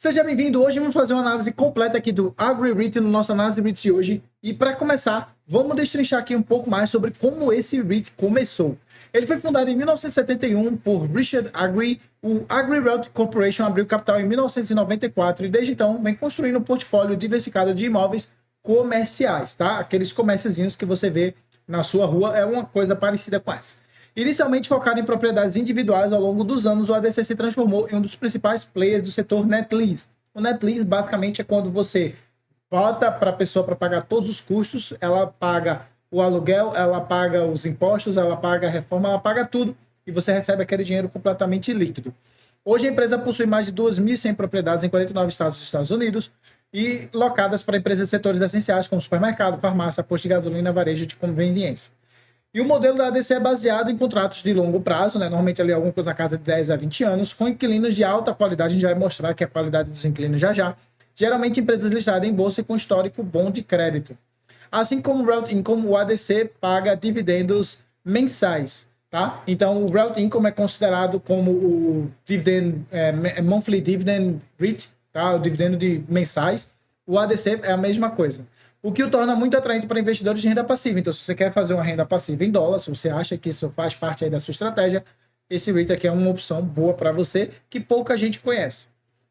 Seja bem-vindo. Hoje vamos fazer uma análise completa aqui do Agri-REIT no nosso análise de REITs de hoje. E para começar, vamos destrinchar aqui um pouco mais sobre como esse REIT começou. Ele foi fundado em 1971 por Richard Agri. O Agri Realty Corporation abriu capital em 1994 e desde então vem construindo um portfólio diversificado de imóveis comerciais, tá? Aqueles comérciozinhos que você vê na sua rua é uma coisa parecida com essa. Inicialmente focado em propriedades individuais, ao longo dos anos, o ADC se transformou em um dos principais players do setor net lease. O net lease, basicamente, é quando você bota para a pessoa para pagar todos os custos, ela paga o aluguel, ela paga os impostos, ela paga a reforma, ela paga tudo, e você recebe aquele dinheiro completamente líquido. Hoje a empresa possui mais de 2.100 propriedades em 49 estados dos Estados Unidos e locadas para empresas de setores essenciais como supermercado, farmácia, posto de gasolina, varejo de conveniência. E o modelo da ADC é baseado em contratos de longo prazo, né? Normalmente ali alguma coisa na casa de 10 a 20 anos, com inquilinos de alta qualidade. A gente vai mostrar que a qualidade dos inquilinos já. Geralmente empresas listadas em bolsa e com histórico bom de crédito. Assim como o Realty Income, o ADC paga dividendos mensais, tá? Então o Realty Income é considerado como o monthly dividend REIT, tá? O dividendo de mensais. O ADC é a mesma coisa. O que o torna muito atraente para investidores de renda passiva. Então, se você quer fazer uma renda passiva em dólar, se você acha que isso faz parte aí da sua estratégia, esse REIT aqui é uma opção boa para você, que pouca gente conhece.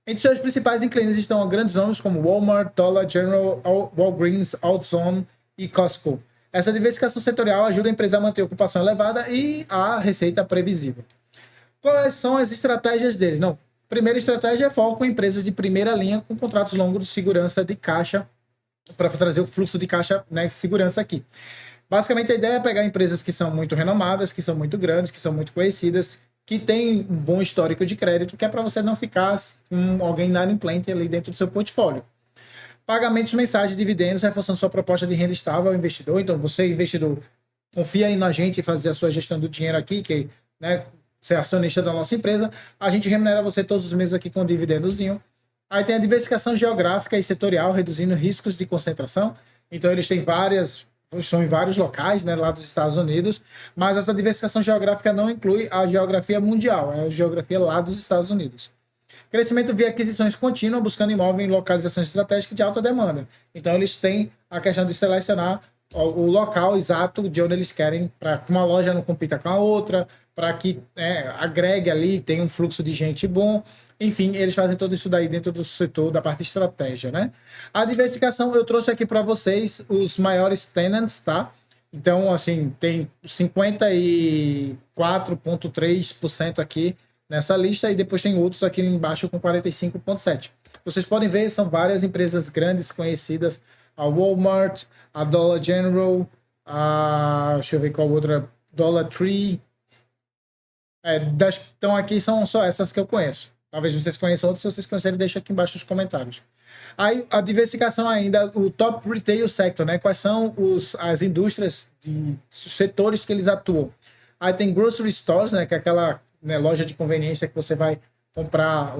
Entre seus principais inquilinos estão grandes nomes como Walmart, Dollar General, Walgreens, AutoZone e Costco. Essa diversificação setorial ajuda a empresa a manter a ocupação elevada e a receita previsível. Quais são as estratégias dele? Não. Primeira estratégia é foco em empresas de primeira linha com contratos longos de segurança de caixa para trazer o fluxo de caixa, né, segurança aqui. Basicamente, a ideia é pegar empresas que são muito renomadas, que são muito grandes, que são muito conhecidas, que têm um bom histórico de crédito, que é para você não ficar com alguém inadimplente ali dentro do seu portfólio. Pagamentos mensais de dividendos, reforçando sua proposta de renda estável ao investidor. Então, você, investidor, confia aí na gente e fazer a sua gestão do dinheiro aqui, que, né, ser acionista da nossa empresa. A gente remunera você todos os meses aqui com um dividendozinho. Aí tem a diversificação geográfica e setorial, reduzindo riscos de concentração. Então, eles têm estão em vários locais, né, lá dos Estados Unidos, mas essa diversificação geográfica não inclui a geografia mundial, é a geografia lá dos Estados Unidos. Crescimento via aquisições contínuas, buscando imóvel em localizações estratégicas de alta demanda. Então, eles têm a questão de selecionar o local exato de onde eles querem, para que uma loja não compita com a outra, para que agregue ali, tenha um fluxo de gente bom. Enfim, eles fazem tudo isso daí dentro do setor da parte de estratégia, né? A diversificação, eu trouxe aqui para vocês os maiores tenants, tá? Então, assim, tem 54,3% aqui nessa lista e depois tem outros aqui embaixo com 45,7%. Vocês podem ver, são várias empresas grandes conhecidas, a Walmart, a Dollar General, deixa eu ver qual outra, Dollar Tree. Das que estão aqui são só essas que eu conheço. Talvez vocês conheçam outros, se vocês conhecerem, deixa aqui embaixo nos comentários. Aí, a diversificação ainda, o top retail sector, né? Quais são as indústrias de setores que eles atuam. Aí tem grocery stores, né? Que é aquela, né, loja de conveniência que você vai comprar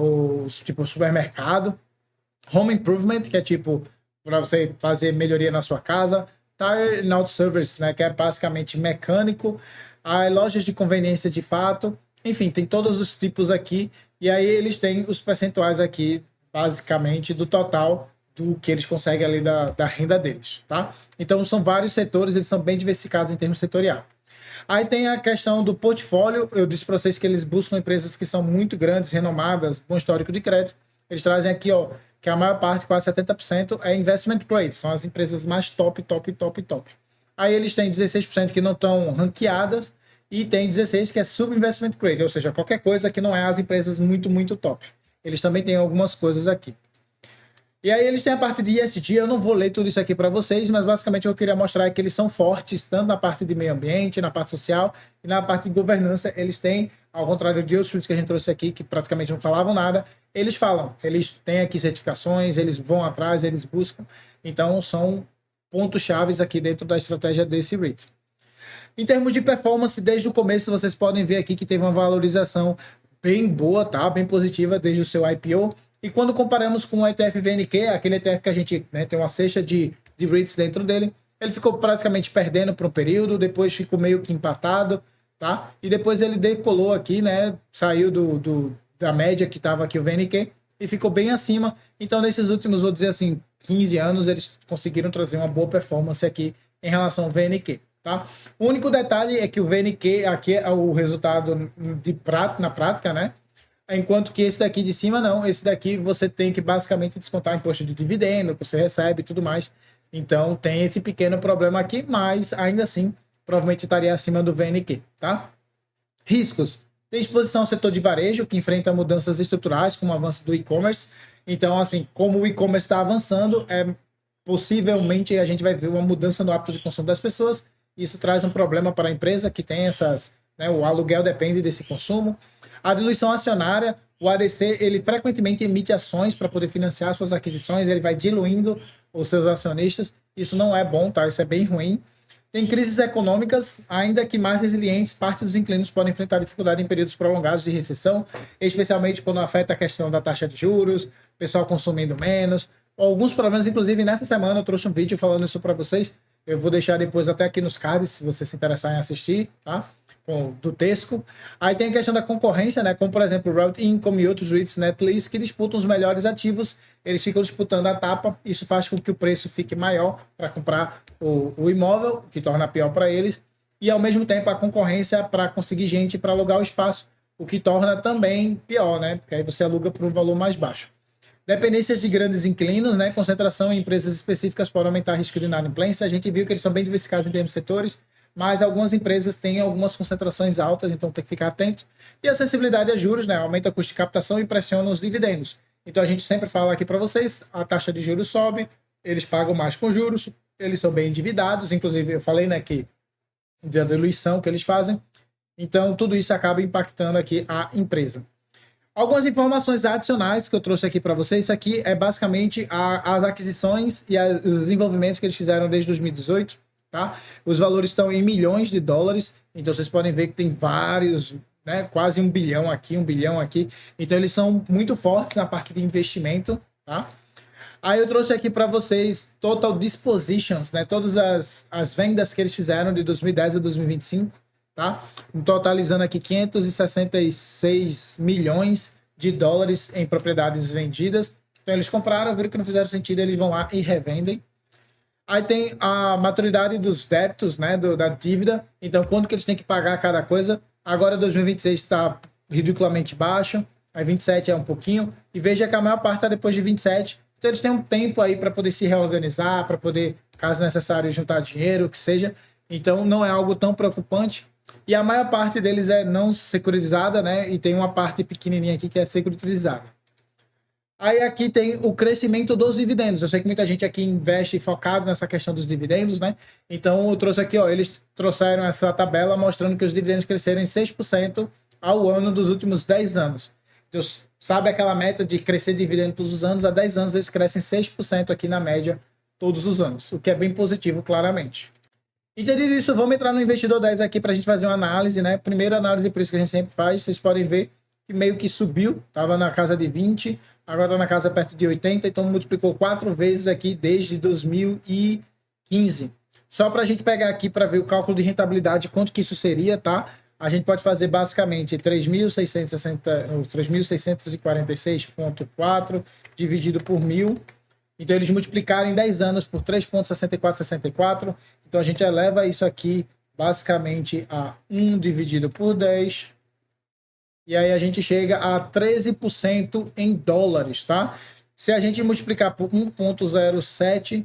tipo supermercado. Home improvement, que é tipo para você fazer melhoria na sua casa. Tire and auto service, né? Que é basicamente mecânico. Aí lojas de conveniência de fato. Enfim, tem todos os tipos aqui. E aí eles têm os percentuais aqui, basicamente, do total do que eles conseguem ali da renda deles, tá? Então, são vários setores, eles são bem diversificados em termos setorial. Aí tem a questão do portfólio. Eu disse para vocês que eles buscam empresas que são muito grandes, renomadas, bom histórico de crédito. Eles trazem aqui, ó, que a maior parte, quase 70%, é investment grade. São as empresas mais top. Aí eles têm 16% que não estão ranqueadas, e tem 16 que é sub-investment grade, ou seja, qualquer coisa que não é as empresas muito top. Eles também têm algumas coisas aqui. E aí eles têm a parte de ESG, eu não vou ler tudo isso aqui para vocês, mas basicamente eu queria mostrar que eles são fortes, tanto na parte de meio ambiente, na parte social e na parte de governança. Eles têm, ao contrário de outros estudos que a gente trouxe aqui, que praticamente não falavam nada, eles falam, eles têm aqui certificações, eles vão atrás, eles buscam. Então são pontos chaves aqui dentro da estratégia desse REIT. Em termos de performance, desde o começo, vocês podem ver aqui que teve uma valorização bem boa, tá? Bem positiva desde o seu IPO. E quando comparamos com o ETF VNQ, aquele ETF que a gente, né, tem uma cesta de REITs dentro dele, ele ficou praticamente perdendo por um período, depois ficou meio que empatado, tá? E depois ele decolou aqui, né? Saiu da média que estava aqui o VNQ e ficou bem acima. Então, nesses últimos, vou dizer assim, 15 anos, eles conseguiram trazer uma boa performance aqui em relação ao VNQ, tá? O único detalhe é que o VNQ aqui é o resultado na prática, né? Enquanto que esse daqui de cima não, esse daqui você tem que basicamente descontar imposto de dividendo que você recebe e tudo mais. Então tem esse pequeno problema aqui, mas ainda assim provavelmente estaria acima do VNQ, tá? Riscos. Tem exposição ao setor de varejo, que enfrenta mudanças estruturais, como o avanço do e-commerce. Então, assim, como o e-commerce está avançando, possivelmente a gente vai ver uma mudança no hábito de consumo das pessoas. Isso traz um problema para a empresa que tem essas, né, o aluguel depende desse consumo. A diluição acionária, o ADC, ele frequentemente emite ações para poder financiar suas aquisições, ele vai diluindo os seus acionistas. Isso não é bom, tá? Isso é bem ruim. Tem crises econômicas, ainda que mais resilientes, parte dos inquilinos podem enfrentar dificuldade em períodos prolongados de recessão, especialmente quando afeta a questão da taxa de juros, pessoal consumindo menos. Alguns problemas, inclusive, nessa semana eu trouxe um vídeo falando isso para vocês. Eu vou deixar depois até aqui nos cards, se você se interessar em assistir, tá? Do Tesco. Aí tem a questão da concorrência, né? Como, por exemplo, o Route Income e outros REITs Netlease que disputam os melhores ativos. Eles ficam disputando a tapa. Isso faz com que o preço fique maior para comprar o imóvel, que torna pior para eles. E, ao mesmo tempo, a concorrência para conseguir gente para alugar o espaço, o que torna também pior, né? Porque aí você aluga por um valor mais baixo. Dependências de grandes inquilinos, né? Concentração em empresas específicas pode aumentar risco de inadimplência. A gente viu que eles são bem diversificados em termos de setores, mas algumas empresas têm algumas concentrações altas, então tem que ficar atento. E a sensibilidade a juros, né? Aumenta o custo de captação e pressiona os dividendos. Então a gente sempre fala aqui para vocês, a taxa de juros sobe, eles pagam mais com juros, eles são bem endividados, inclusive eu falei, né, que da diluição que eles fazem. Então tudo isso acaba impactando aqui a empresa. Algumas informações adicionais que eu trouxe aqui para vocês. Isso aqui é basicamente as aquisições e os desenvolvimentos que eles fizeram desde 2018, tá? Os valores estão em milhões de dólares, então vocês podem ver que tem vários, né? Quase 1 bilhão aqui, 1 bilhão aqui. Então eles são muito fortes na parte de investimento, tá? Aí eu trouxe aqui para vocês total dispositions, né? Todas as vendas que eles fizeram de 2010 a 2025. Tá? Totalizando aqui 566 milhões de dólares em propriedades vendidas. Então eles compraram, viram que não fizeram sentido, eles vão lá e revendem. Aí tem a maturidade dos débitos, né, da dívida. Então quanto que eles têm que pagar cada coisa. Agora 2026 está ridiculamente baixo, aí 27 é um pouquinho. E veja que a maior parte está depois de 27. Então eles têm um tempo aí para poder se reorganizar, para poder, caso necessário, juntar dinheiro, o que seja. Então não é algo tão preocupante. E a maior parte deles é não securitizada, né? E tem uma parte pequenininha aqui que é securitizada. Aí aqui tem o crescimento dos dividendos. Eu sei que muita gente aqui investe focado nessa questão dos dividendos, né? Então eu trouxe aqui, ó, eles trouxeram essa tabela mostrando que os dividendos cresceram em 6% ao ano dos últimos 10 anos. Então, sabe aquela meta de crescer dividendo todos os anos? Há 10 anos eles crescem 6% aqui na média todos os anos, o que é bem positivo, claramente. Entendido isso, vamos entrar no Investidor 10 aqui para a gente fazer uma análise, né? Primeira análise, por isso que a gente sempre faz, vocês podem ver que meio que subiu, estava na casa de 20, agora está na casa perto de 80, então multiplicou 4 vezes aqui desde 2015. Só para a gente pegar aqui para ver o cálculo de rentabilidade, quanto que isso seria, tá? A gente pode fazer basicamente 3.646,4 dividido por 1.000. Então eles multiplicaram em 10 anos por 3,6464. Então a gente eleva isso aqui basicamente a 1 dividido por 10. E aí a gente chega a 13% em dólares, tá? Se a gente multiplicar por 1,07,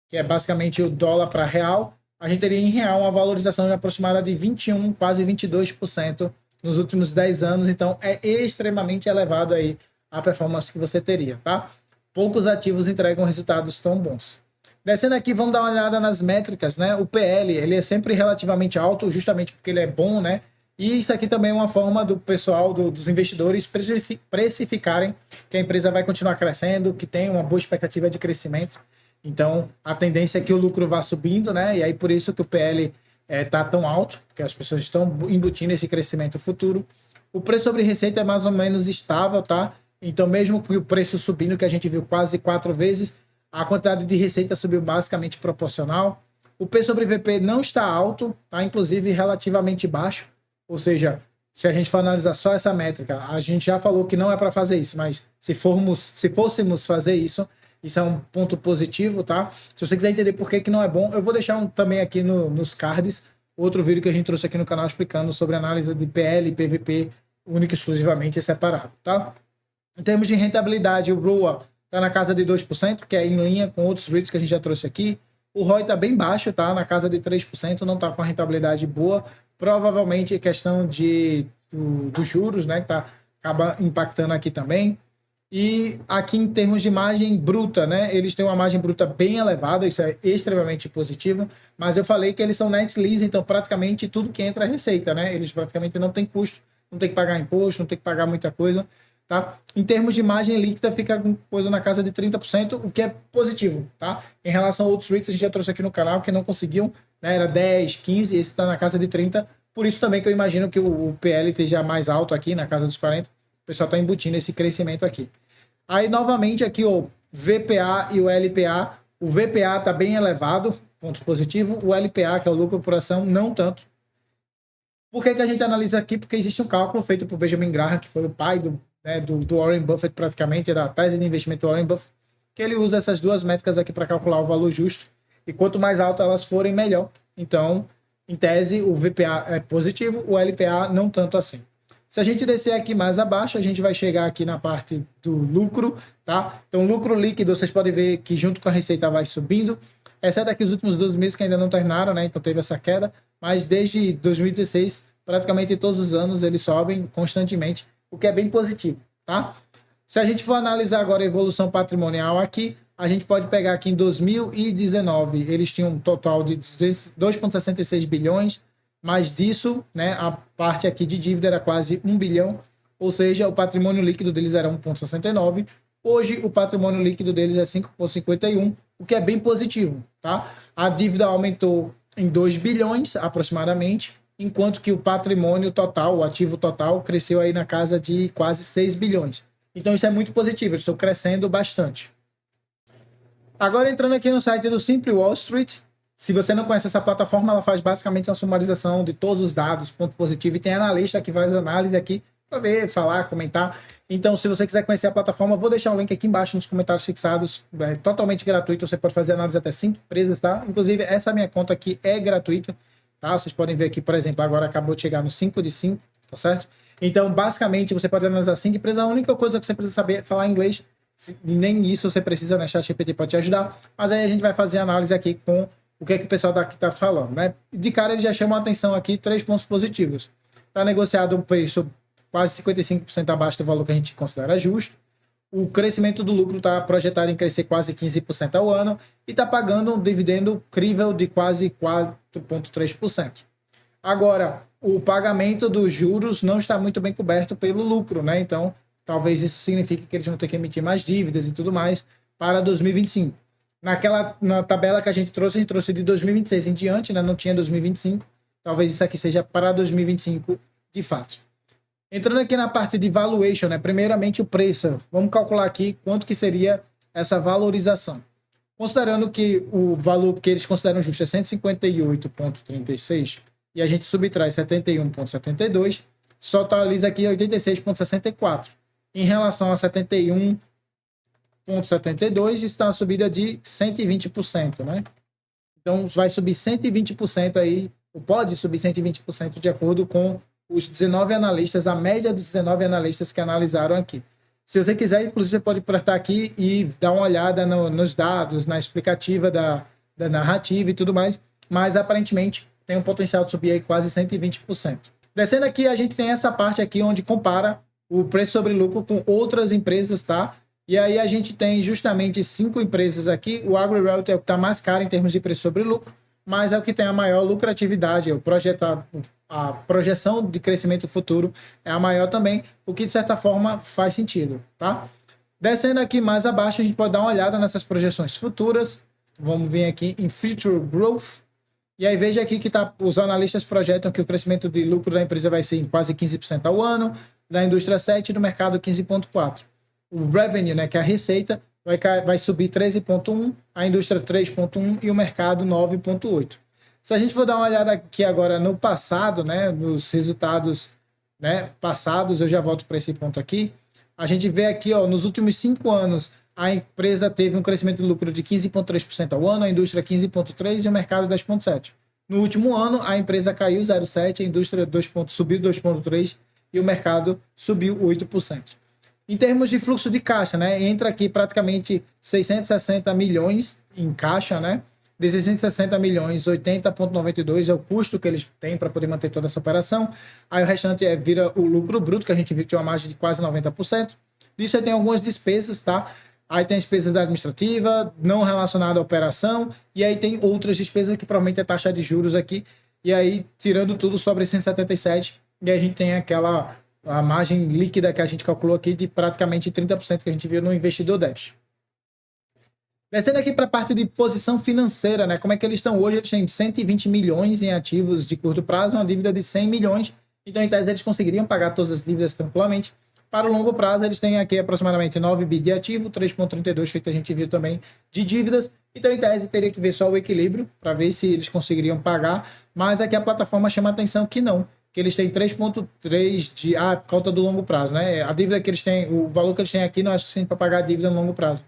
que é basicamente o dólar para real, a gente teria em real uma valorização aproximada de 21, quase 22% nos últimos 10 anos. Então é extremamente elevado aí a performance que você teria, tá? Poucos ativos entregam resultados tão bons. Descendo aqui, vamos dar uma olhada nas métricas, né? O PL, ele é sempre relativamente alto, justamente porque ele é bom, né? E isso aqui também é uma forma do pessoal, dos investidores, precificarem que a empresa vai continuar crescendo, que tem uma boa expectativa de crescimento. Então, a tendência é que o lucro vá subindo, né? E aí, por isso que o PL está tão alto, porque as pessoas estão embutindo esse crescimento futuro. O preço sobre receita é mais ou menos estável, tá? Então, mesmo que o preço subindo, que a gente viu quase 4 vezes, a quantidade de receita subiu basicamente proporcional. O P sobre VP não está alto, tá? Inclusive relativamente baixo. Ou seja, se a gente for analisar só essa métrica, a gente já falou que não é para fazer isso, mas se fôssemos fazer isso, isso é um ponto positivo, tá? Se você quiser entender por que não é bom, eu vou deixar também aqui nos cards outro vídeo que a gente trouxe aqui no canal explicando sobre análise de PL e PVP única e exclusivamente separado, tá? Em termos de rentabilidade, o ROA está na casa de 2%, que é em linha com outros REITs que a gente já trouxe aqui. O ROI está bem baixo, tá? Na casa de 3%, não está com a rentabilidade boa. Provavelmente questão dos juros, né? Que acaba impactando aqui também. E aqui em termos de margem bruta, né? Eles têm uma margem bruta bem elevada, isso é extremamente positivo. Mas eu falei que eles são net lease, então praticamente tudo que entra é receita, né? Eles praticamente não têm custo, não tem que pagar imposto, não tem que pagar muita coisa. Tá? Em termos de margem líquida, fica com coisa na casa de 30%, o que é positivo. Tá? Em relação a outros REITs, a gente já trouxe aqui no canal que não conseguiam, né? Era 10, 15, esse está na casa de 30%. Por isso também que eu imagino que o PL esteja mais alto aqui, na casa dos 40%. O pessoal está embutindo esse crescimento aqui. Aí, novamente, aqui o VPA e o LPA. O VPA está bem elevado, ponto positivo. O LPA, que é o lucro por ação, não tanto. Por que a gente analisa aqui? Porque existe um cálculo feito por Benjamin Graham, que foi o pai do Warren Buffett, praticamente, da tese de investimento do Warren Buffett, que ele usa essas duas métricas aqui para calcular o valor justo, e quanto mais alto elas forem, melhor. Então, em tese, o VPA é positivo, o LPA não tanto assim. Se a gente descer aqui mais abaixo, a gente vai chegar aqui na parte do lucro, tá? Então, lucro líquido, vocês podem ver que junto com a receita vai subindo, exceto aqui os últimos 12 meses que ainda não terminaram, né? Então, teve essa queda, mas desde 2016, praticamente todos os anos, eles sobem constantemente, o que é bem positivo, tá? Se a gente for analisar agora a evolução patrimonial aqui, a gente pode pegar aqui em 2019, eles tinham um total de 2,66 bilhões, mas disso, né, a parte aqui de dívida era quase 1 bilhão, ou seja, o patrimônio líquido deles era 1,69. Hoje, o patrimônio líquido deles é 5,51, o que é bem positivo, tá? A dívida aumentou em 2 bilhões, aproximadamente, enquanto que o patrimônio total, o ativo total, cresceu aí na casa de quase 6 bilhões. Então isso é muito positivo, eles estão crescendo bastante. Agora entrando aqui no site do Simple Wall Street, se você não conhece essa plataforma, ela faz basicamente uma sumarização de todos os dados, ponto positivo, e tem analista que faz análise aqui para ver, falar, comentar. Então, se você quiser conhecer a plataforma, vou deixar o link aqui embaixo nos comentários fixados, é totalmente gratuito, você pode fazer análise até 5 empresas, tá? Inclusive, essa minha conta aqui é gratuita. Tá? Vocês podem ver aqui, por exemplo, agora acabou de chegar no 5 de 5, tá certo? Então, basicamente, você pode analisar 5 empresas. A única coisa que você precisa saber é falar inglês. Nem isso você precisa, né? ChatGPT pode te ajudar. Mas aí a gente vai fazer a análise aqui com o que é que o pessoal daqui tá falando, né? De cara, ele já chama a atenção aqui 3 pontos positivos. Tá negociado um preço quase 55% abaixo do valor que a gente considera justo. O crescimento do lucro está projetado em crescer quase 15% ao ano e está pagando um dividendo crível de quase 4,3%. Agora, o pagamento dos juros não está muito bem coberto pelo lucro, né? Então, talvez isso signifique que eles vão ter que emitir mais dívidas e tudo mais para 2025. Na tabela que a gente trouxe de 2026 em diante, né? Não tinha 2025. Talvez isso aqui seja para 2025 de fato. Entrando aqui na parte de valuation, né? Primeiramente o preço. Vamos calcular aqui quanto que seria essa valorização. Considerando que o valor que eles consideram justo é 158,36 e a gente subtrai 71,72, totaliza aqui 86,64. Em relação a 71,72, está uma subida de 120%, né? Então vai subir 120% aí, ou pode subir 120% de acordo com os 19 analistas, a média dos 19 analistas que analisaram aqui. Se você quiser, inclusive, você pode apertar aqui e dar uma olhada nos dados, na explicativa da narrativa e tudo mais, mas aparentemente tem um potencial de subir aí quase 120%. Descendo aqui, a gente tem essa parte aqui onde compara o preço sobre lucro com outras empresas, tá? E aí a gente tem justamente 5 empresas aqui. O AgriRealty é o que está mais caro em termos de preço sobre lucro, mas é o que tem a maior lucratividade, a projeção de crescimento futuro é a maior também, o que de certa forma faz sentido, tá? Descendo aqui mais abaixo, a gente pode dar uma olhada nessas projeções futuras. Vamos vir aqui em Future Growth. E aí veja aqui que os analistas projetam que o crescimento de lucro da empresa vai ser em quase 15% ao ano, da indústria 7% e do mercado 15,4%. O revenue, né, que é a receita, vai subir 13,1%, a indústria 3,1% e o mercado 9,8%. Se a gente for dar uma olhada aqui agora no passado, né, nos resultados né, passados, eu já volto para esse ponto aqui. A gente vê aqui, ó, nos últimos 5 anos, a empresa teve um crescimento de lucro de 15,3% ao ano, a indústria 15,3% e o mercado 10,7%. No último ano, a empresa caiu 0,7%, a indústria subiu 2,3% e o mercado subiu 8%. Em termos de fluxo de caixa, né, entra aqui praticamente 660 milhões em caixa, né? De 660 milhões, 80,92 é o custo que eles têm para poder manter toda essa operação. Aí o restante vira o lucro bruto, que a gente viu que tem uma margem de quase 90%. Disso aí tem algumas despesas, tá? Aí tem despesas administrativa, não relacionada à operação, e aí tem outras despesas que provavelmente é taxa de juros aqui. E aí, tirando tudo, sobre 177, e aí a gente tem a margem líquida que a gente calculou aqui de praticamente 30% que a gente viu no investidor Dash. Descendo aqui para a parte de posição financeira, né? Como é que eles estão hoje? Eles têm 120 milhões em ativos de curto prazo, uma dívida de 100 milhões. Então, em tese, eles conseguiriam pagar todas as dívidas tranquilamente. Para o longo prazo, eles têm aqui aproximadamente 9 bi de ativo, 3,32 feito a gente viu também de dívidas. Então, em tese, teria que ver só o equilíbrio para ver se eles conseguiriam pagar. Mas aqui a plataforma chama a atenção que não, que eles têm 3,3 de... por conta do longo prazo, né? A dívida que eles têm, o valor que eles têm aqui não é suficiente para pagar a dívida no longo prazo.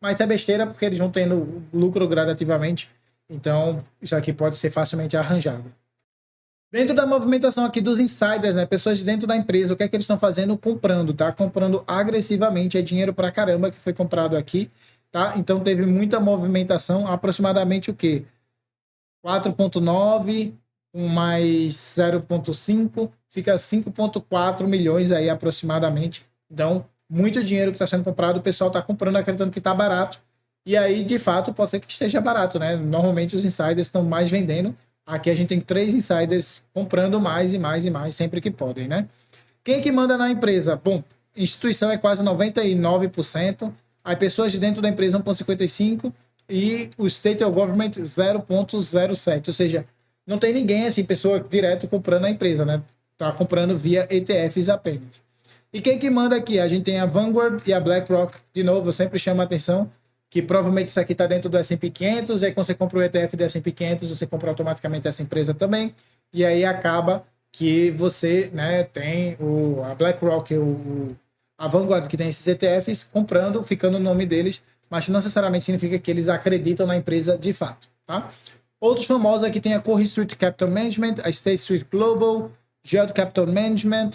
Mas isso é besteira porque eles vão tendo lucro gradativamente. Então, isso aqui pode ser facilmente arranjado. Dentro da movimentação aqui dos insiders, né? Pessoas de dentro da empresa, o que é que eles estão fazendo? Comprando, tá? Comprando agressivamente. É dinheiro pra caramba que foi comprado aqui, tá? Então, teve muita movimentação. Aproximadamente o quê? 4,9 mais 0,5 fica 5,4 milhões aí aproximadamente. Então, muito dinheiro que está sendo comprado, o pessoal está comprando acreditando que está barato. E aí, de fato, pode ser que esteja barato, né? Normalmente os insiders estão mais vendendo. Aqui a gente tem 3 insiders comprando mais e mais e mais, sempre que podem, né? Quem que manda na empresa? Bom, instituição é quase 99%. Aí pessoas de dentro da empresa 1,55% e o State of Government 0,07%. Ou seja, não tem ninguém, assim, pessoa direto comprando a empresa, né? Tá comprando via ETFs apenas. E quem que manda aqui? A gente tem a Vanguard e a BlackRock. De novo, eu sempre chamo a atenção que provavelmente isso aqui está dentro do S&P 500, e aí quando você compra o ETF do S&P 500, você compra automaticamente essa empresa também, e aí acaba que você, né, tem a BlackRock, a Vanguard, que tem esses ETFs, comprando, ficando no nome deles, mas não necessariamente significa que eles acreditam na empresa de fato, tá? Outros famosos aqui tem a Corre Street Capital Management, a State Street Global, Geode Capital Management,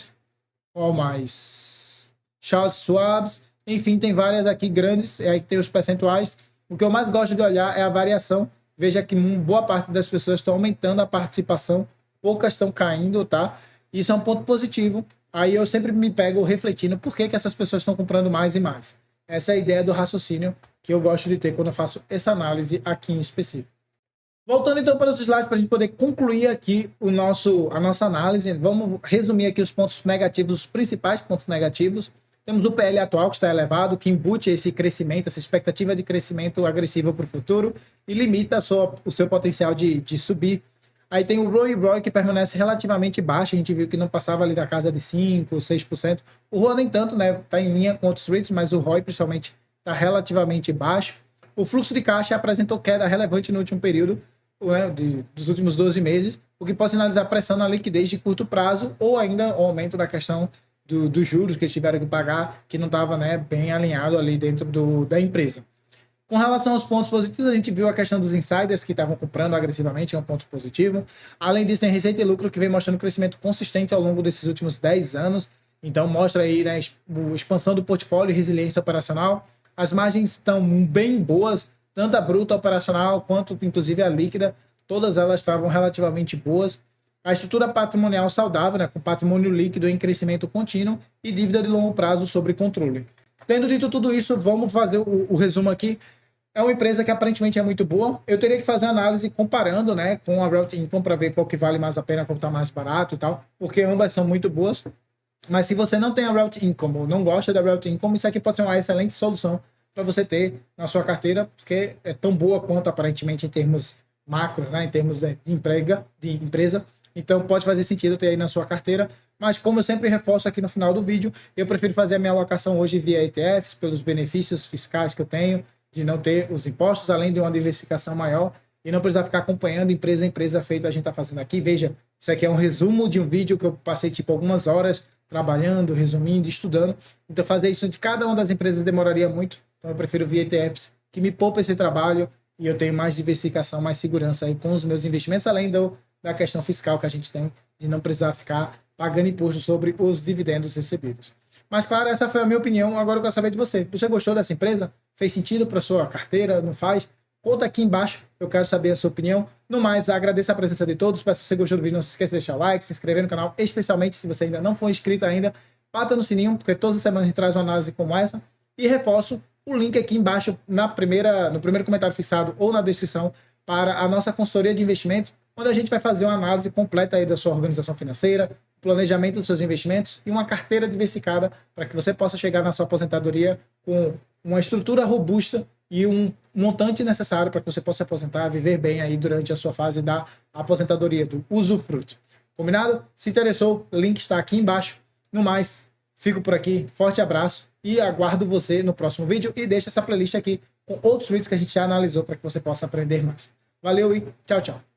qual mais? Charles Schwab, enfim, tem várias aqui grandes, aí tem os percentuais. O que eu mais gosto de olhar é a variação. Veja que boa parte das pessoas estão aumentando a participação, poucas estão caindo, tá? Isso é um ponto positivo. Aí eu sempre me pego refletindo por que essas pessoas estão comprando mais e mais. Essa é a ideia do raciocínio que eu gosto de ter quando eu faço essa análise aqui em específico. Voltando então para os slides para a gente poder concluir aqui a nossa análise. Vamos resumir aqui os pontos negativos, os principais pontos negativos. Temos o PL atual que está elevado, que embute esse crescimento, essa expectativa de crescimento agressivo para o futuro e limita o seu potencial de subir. Aí tem o ROI que permanece relativamente baixo, a gente viu que não passava ali da casa de 5%, 6%. O ROA nem tanto, né? Está em linha com outros REITs, mas o ROI principalmente está relativamente baixo. O fluxo de caixa apresentou queda relevante no último período, né, dos últimos 12 meses, o que pode sinalizar pressão na liquidez de curto prazo ou ainda o aumento da questão dos juros que eles tiveram que pagar, que não estava, né, bem alinhado ali dentro da empresa. Com relação aos pontos positivos, a gente viu a questão dos insiders que estavam comprando agressivamente, é um ponto positivo. Além disso, tem receita e lucro que vem mostrando crescimento consistente ao longo desses últimos 10 anos. Então, mostra aí, né, a expansão do portfólio e resiliência operacional. As margens estão bem boas, tanto a bruta operacional quanto, inclusive, a líquida. Todas elas estavam relativamente boas. A estrutura patrimonial saudável, né, com patrimônio líquido em crescimento contínuo e dívida de longo prazo sob controle. Tendo dito tudo isso, vamos fazer o resumo aqui. É uma empresa que aparentemente é muito boa. Eu teria que fazer uma análise comparando, né, com a Realty Income para ver qual que vale mais a pena, qual está mais barato e tal, porque ambas são muito boas. Mas se você não tem a Realty Income ou não gosta da Realty Income, isso aqui pode ser uma excelente solução para você ter na sua carteira, porque é tão boa quanto aparentemente em termos macro, né, em termos de empresa. Então pode fazer sentido ter aí na sua carteira, mas como eu sempre reforço aqui no final do vídeo, eu prefiro fazer a minha alocação hoje via ETFs, pelos benefícios fiscais que eu tenho, de não ter os impostos, além de uma diversificação maior. e não precisar ficar acompanhando empresa a empresa feito a gente está fazendo aqui. Veja, isso aqui é um resumo de um vídeo que eu passei tipo algumas horas trabalhando, resumindo, estudando. Então fazer isso de cada uma das empresas demoraria muito. Então eu prefiro via ETFs, que me poupa esse trabalho e eu tenho mais diversificação, mais segurança aí com os meus investimentos, além da questão fiscal que a gente tem de não precisar ficar pagando imposto sobre os dividendos recebidos. Mas, claro, essa foi a minha opinião. Agora eu quero saber de você. Você gostou dessa empresa? Fez sentido para sua carteira? Não faz? Conta aqui embaixo. Eu quero saber a sua opinião. No mais, agradeço a presença de todos. Se você gostou do vídeo, não se esqueça de deixar o like, se inscrever no canal, especialmente se você ainda não for inscrito ainda. Bata no sininho, porque todas as semanas a gente traz uma análise como essa. E reforço o link aqui embaixo no primeiro comentário fixado ou na descrição para a nossa consultoria de investimento, onde a gente vai fazer uma análise completa aí da sua organização financeira, planejamento dos seus investimentos e uma carteira diversificada para que você possa chegar na sua aposentadoria com uma estrutura robusta e um montante necessário para que você possa se aposentar, viver bem aí durante a sua fase da aposentadoria, do usufruto. Combinado? Se interessou, o link está aqui embaixo. No mais, fico por aqui, forte abraço e aguardo você no próximo vídeo e deixa essa playlist aqui com outros vídeos que a gente já analisou para que você possa aprender mais. Valeu e tchau, tchau.